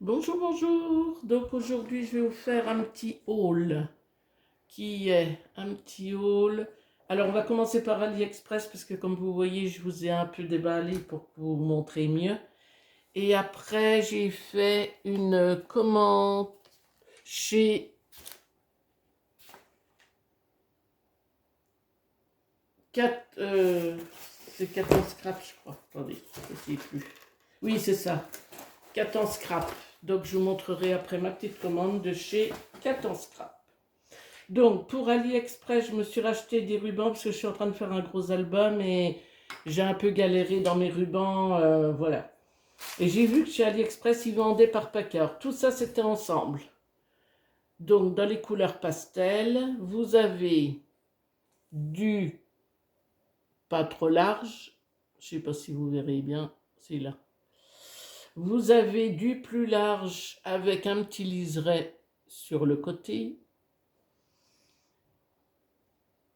Bonjour, bonjour. Donc aujourd'hui, je vais vous faire un petit haul qui est un petit haul. Alors, on va commencer par AliExpress parce que comme vous voyez, je vous ai un peu déballé pour vous montrer mieux. Et après, j'ai fait une commande chez 4, c'est 14 Scrap, je crois. Attendez, je ne sais plus. Oui, c'est ça. 14 Scrap. Donc, je vous montrerai après ma petite commande de chez 14 Scrap. Donc, pour AliExpress, je me suis racheté des rubans parce que je suis en train de faire un gros album et j'ai un peu galéré dans mes rubans, voilà. Et j'ai vu que chez AliExpress, ils vendaient par paquet. Tout ça, c'était ensemble. Donc, dans les couleurs pastel, vous avez du pas trop large. Je ne sais pas si vous verrez bien, c'est là. Vous avez du plus large avec un petit liseré sur le côté.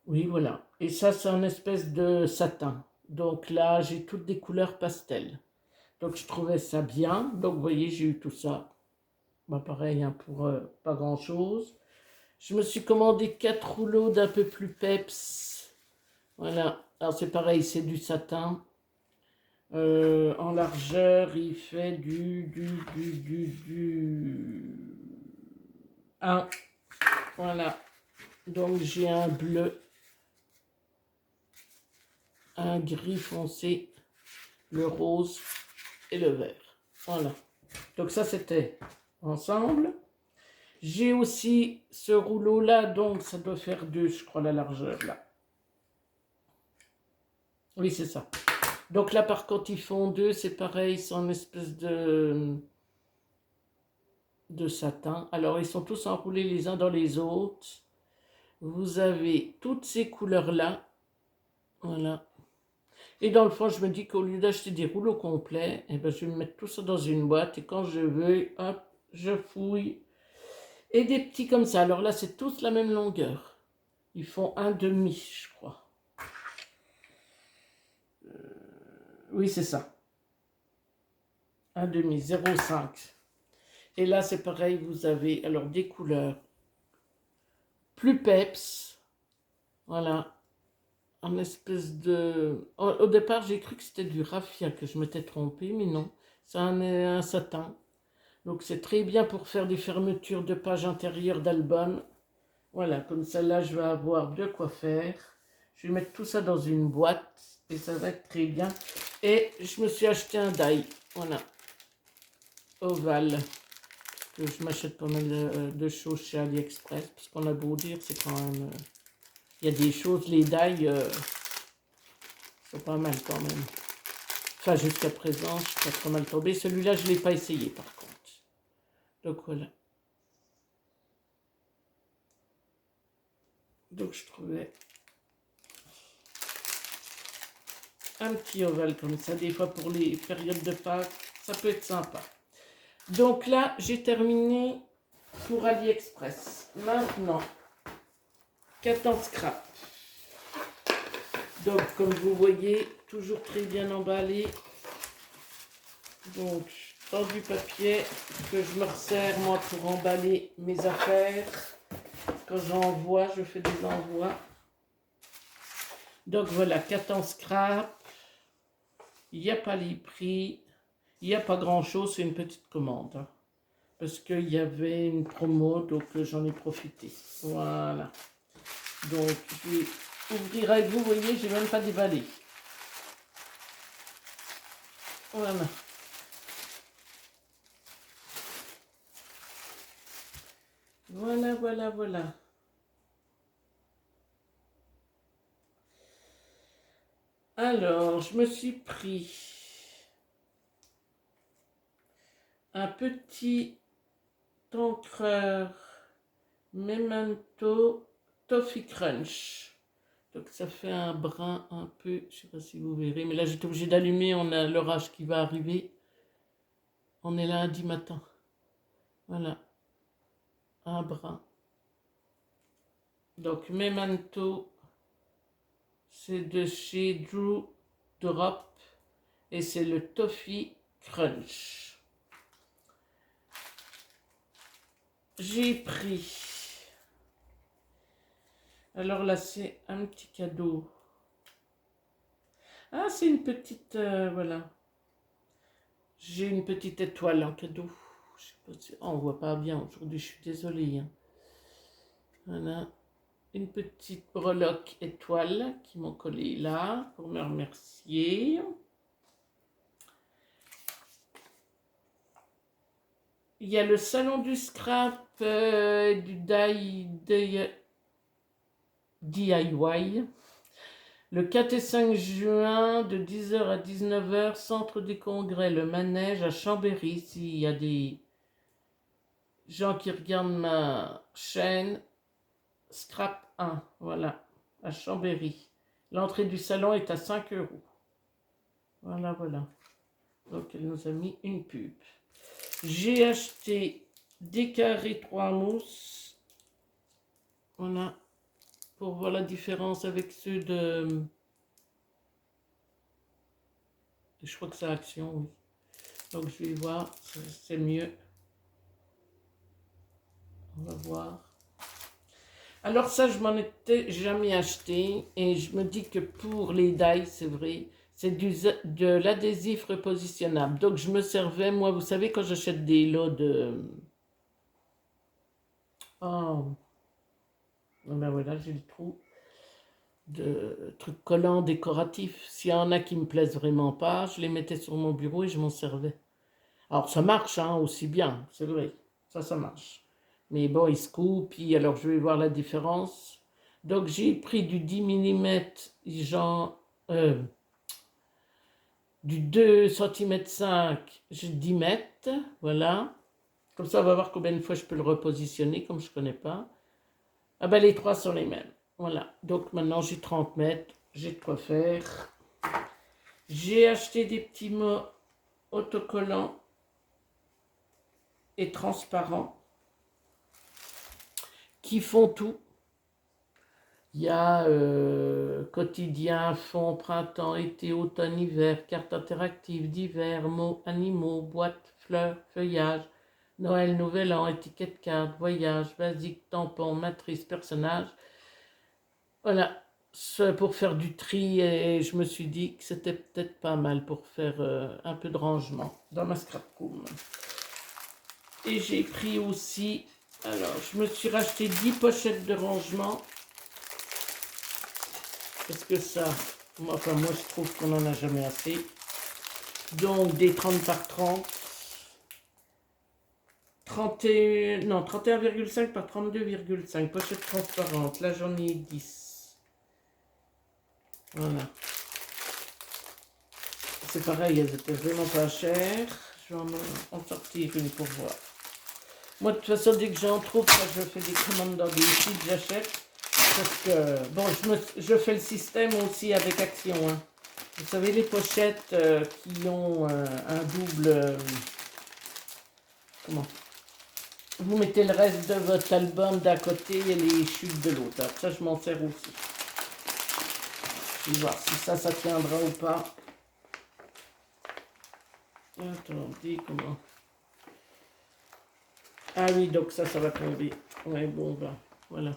Oui, voilà. Et ça, c'est un espèce de satin. Donc là, j'ai toutes des couleurs pastel. Donc je trouvais ça bien. Donc vous voyez, j'ai eu tout ça. Bah, pareil, hein, pour pas grand-chose. Je me suis commandé 4 rouleaux d'un peu plus peps. Voilà. Alors c'est pareil, c'est du satin. En largeur, il fait du 1. Voilà. Donc j'ai un bleu, un gris foncé, le rose et le vert. Voilà. Donc ça, c'était ensemble. J'ai aussi ce rouleau-là, donc ça doit faire 2, je crois, la largeur, là. Oui, c'est ça. Donc là, par contre, ils font 2, c'est pareil, c'est une espèce de satin. Alors, ils sont tous enroulés les uns dans les autres. Vous avez toutes ces couleurs-là. Voilà. Et dans le fond, je me dis qu'au lieu d'acheter des rouleaux complets, eh ben, je vais me mettre tout ça dans une boîte et quand je veux, hop, je fouille. Et des petits comme ça. Alors là, c'est tous la même longueur. Ils font un demi, je crois. Oui, c'est ça. Un demi, 0,5. Et là, c'est pareil, vous avez alors des couleurs plus peps. Voilà. Un espèce de... Au départ, j'ai cru que c'était du raffia, que je m'étais trompée, mais non. C'est un satin. Donc c'est très bien pour faire des fermetures de pages intérieures d'album. Voilà, comme ça là, je vais avoir de quoi faire. Je vais mettre tout ça dans une boîte et ça va être très bien. Et je me suis acheté un die, voilà, ovale, que je m'achète pas mal de choses chez AliExpress, parce qu'on a beau dire, c'est quand même... Il y a des choses, les die, c'est pas mal quand même. Enfin, jusqu'à présent, je suis pas trop mal tombé. Celui-là, je ne l'ai pas essayé par contre. Donc voilà. Donc je trouvais un petit ovale comme ça, des fois pour les périodes de Pâques, ça peut être sympa. Donc là, j'ai terminé pour AliExpress. Maintenant, 14 scrap. Donc, comme vous voyez, toujours très bien emballé. Donc, dans du papier que je me resserre, moi, pour emballer mes affaires. Quand j'envoie, je fais des envois. Donc, voilà, 14 scrap. Il n'y a pas les prix. Il n'y a pas grand-chose, c'est une petite commande. Hein, parce qu'il y avait une promo, donc j'en ai profité. Voilà. Donc, je vais ouvrir avec vous. Vous voyez, j'ai même pas déballé. Voilà. Voilà, voilà, voilà. Alors, je me suis pris un petit encreur Memento Toffee Crunch. Donc ça fait un brun un peu, je sais pas si vous verrez, mais là j'étais obligée d'allumer, on a l'orage qui va arriver. On est lundi matin. Voilà, un brun. Donc Memento, c'est de chez Drew Drop et c'est le Toffee Crunch. j'ai pris... Alors là, c'est un petit cadeau. Ah, c'est une petite... voilà. J'ai une petite étoile en cadeau. Je sais pas si... oh, on voit pas bien aujourd'hui, je suis désolée. Hein. Voilà. Une petite breloque étoile qui m'ont collé là pour me remercier. Il y a le salon du scrap du DIY. Le 4 et 5 juin de 10h à 19h, centre des congrès, le manège à Chambéry. S'il y a des gens qui regardent ma chaîne, Scrap 1, voilà, à Chambéry. L'entrée du salon est à 5 €. Voilà, voilà. Donc elle nous a mis une pub. J'ai acheté des carrés 3 mousses. Voilà. Pour voir la différence avec ceux de... Je crois que c'est Action, oui. Donc je vais voir, c'est mieux. On va voir. Alors ça, je m'en étais jamais acheté. Et je me dis que pour les die, c'est vrai, c'est de l'adhésif repositionnable. Donc je me servais, moi, vous savez, quand j'achète des lots de... Oh, ben voilà, j'ai le trou. De trucs collants décoratifs. S'il y en a qui me plaisent vraiment pas, je les mettais sur mon bureau et je m'en servais. Alors ça marche hein, aussi bien, c'est vrai, ça marche. Mais bon, il se coupe, puis alors je vais voir la différence. Donc j'ai pris du 10 mm, genre, du 2 cm 5, j'ai 10 mètres, voilà. Comme ça, on va voir combien de fois je peux le repositionner, comme je ne connais pas. Ah ben les trois sont les mêmes. Voilà, donc maintenant j'ai 30 mètres, j'ai de quoi faire. J'ai acheté des petits mots autocollants et transparents qui font tout. Il y a quotidien, fond, printemps, été, automne, hiver, carte interactive d'hiver, mots, animaux, boîtes, fleurs, feuillage, Noël, Nouvel An, étiquette carte, voyage, basique, tampon, matrice, personnage. Voilà, c'est pour faire du tri et je me suis dit que c'était peut-être pas mal pour faire un peu de rangement dans ma scrap room. Et j'ai pris aussi, alors je me suis racheté 10 pochettes de rangement. Parce que ça, moi je trouve qu'on n'en a jamais assez. Donc des 30 par 30. 31,5 par 32,5. Pochette transparente. Là j'en ai 10. Voilà. C'est pareil, elles étaient vraiment pas chères. Je vais en sortir une pour voir. Moi de toute façon, dès que j'en trouve, je fais des commandes dans des sites, j'achète. Parce que, bon, je fais le système aussi avec Action. Hein. Vous savez, les pochettes qui ont un double... comment? Vous mettez le reste de votre album d'un côté et les chutes de l'autre. Ça, je m'en sers aussi. Je vais voir si ça tiendra ou pas. Attendez, comment? Ah oui, donc ça va tomber. Ouais, bon, ben, voilà.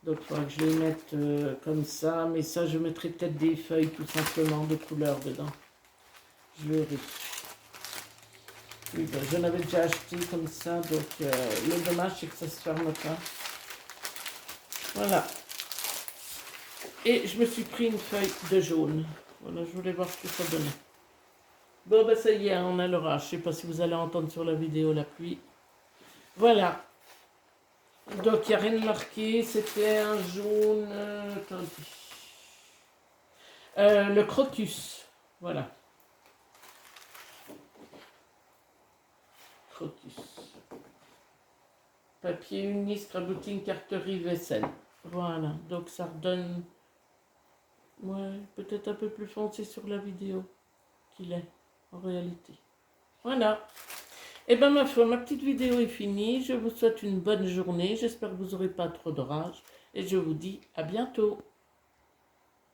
Donc il faudra que je les mette comme ça. Mais ça, je mettrai peut-être des feuilles tout simplement de couleur dedans. Je verrai. Oui, ben, je l'avais déjà acheté comme ça. Donc le dommage, c'est que ça se ferme pas. Voilà. Et je me suis pris une feuille de jaune. Voilà, je voulais voir ce que ça donnait. Bon, ben ça y est, on a l'orage. Je ne sais pas si vous allez entendre sur la vidéo la pluie. Voilà. Donc, il n'y a rien de marqué. C'était un jaune... attendez. Le crocus. Voilà. Crocus. Papier uni, scrapbooking, carterie, vaisselle. Voilà. Donc, ça redonne... ouais, peut-être un peu plus foncé sur la vidéo qu'il est en réalité. Voilà. Et bien ma foi, ma petite vidéo est finie. Je vous souhaite une bonne journée. J'espère que vous n'aurez pas trop d'orage. Et je vous dis à bientôt.